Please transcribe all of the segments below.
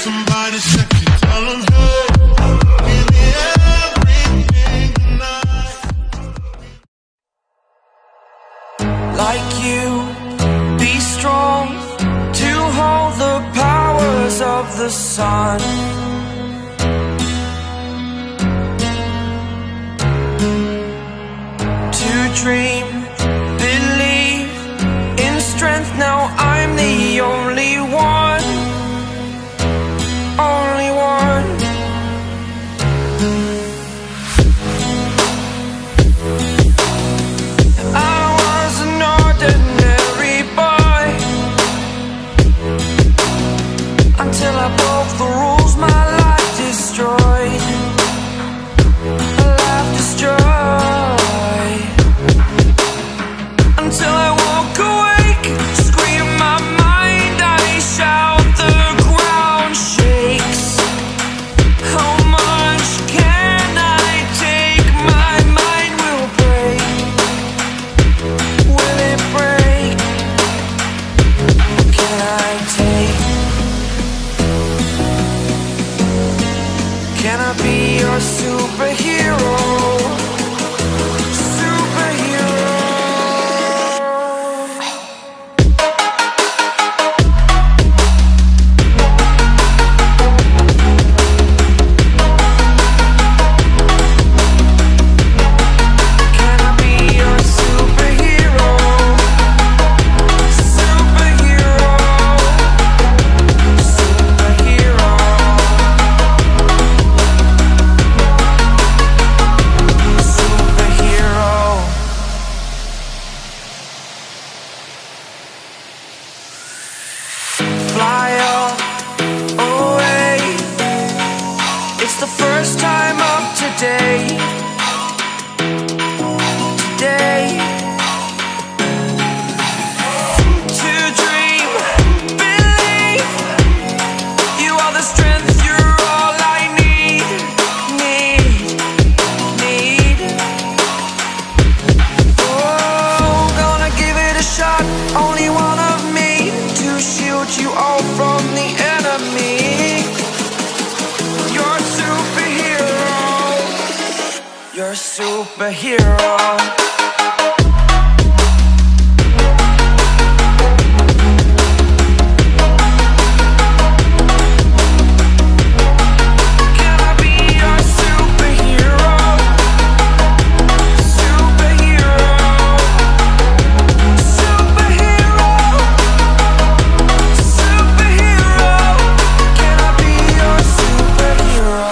somebody sexy, tell them, hey, give me everything tonight. Like you, be strong to hold the powers of the sun. To dream, believe in strength, now I'm the only one. Only one. I was an ordinary boy until I broke the rules, my life destroyed. A life destroyed. Until I woke awake, scream my mind, I shout, the ground shakes. How much can I take? My mind will break. Will it break? Can I take? Can I be your superhero? Fly away. It's the first time of today. Today. To dream, believe. You are the strength, you're all I need. Need. Oh, gonna give it a shot. Only one of me to shield you all from the enemy. You're a superhero. You're a superhero. Can I be your superhero? Superhero. Superhero. Superhero. Can I be your superhero?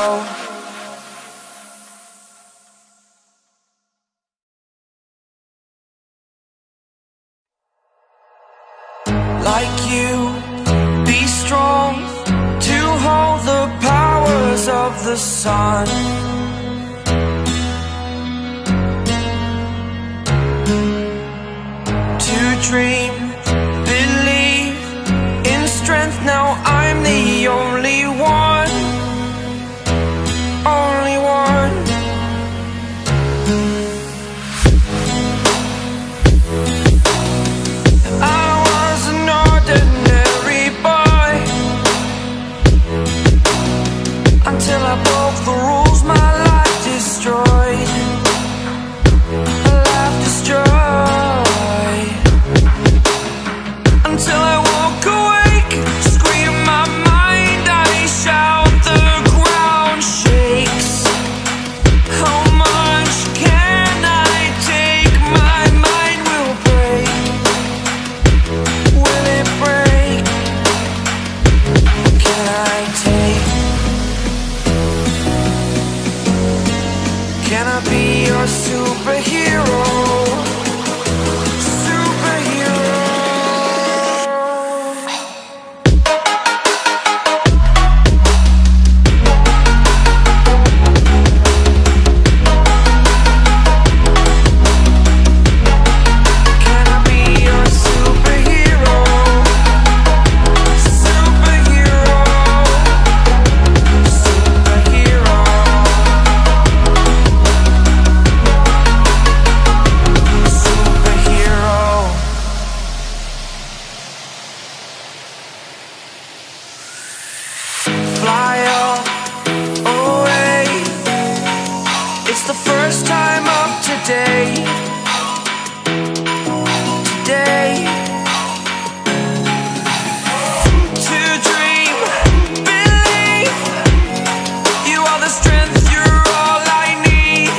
Like you, be strong to hold the powers of the sun. To dream, believe in strength, now I'm the only one. Only one. I was an ordinary boy until I broke the rules, my life destroyed. A life destroyed. Until I woke awake, scream my mind, I shout. today. Today. To dream, believe. You are the strength, you're all I need.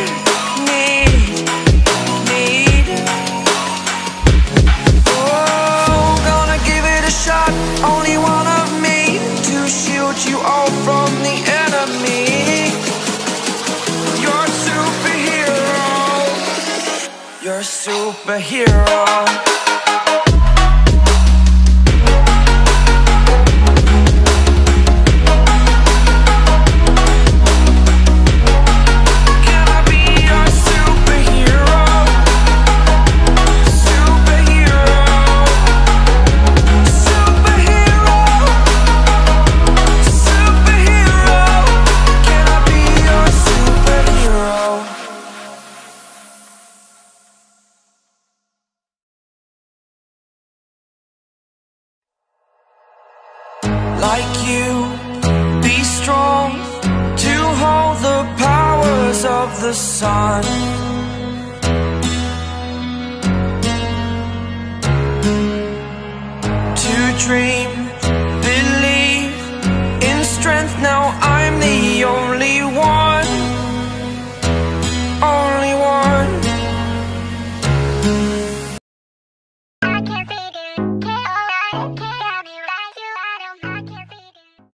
Oh, gonna give it a shot. Only one of me to shield you all from the enemy. You're a superhero. You're a superhero. Can I be your superhero? Superhero. Superhero. Superhero. Can I be your superhero? Like you, be strong to hold the powers of the sun.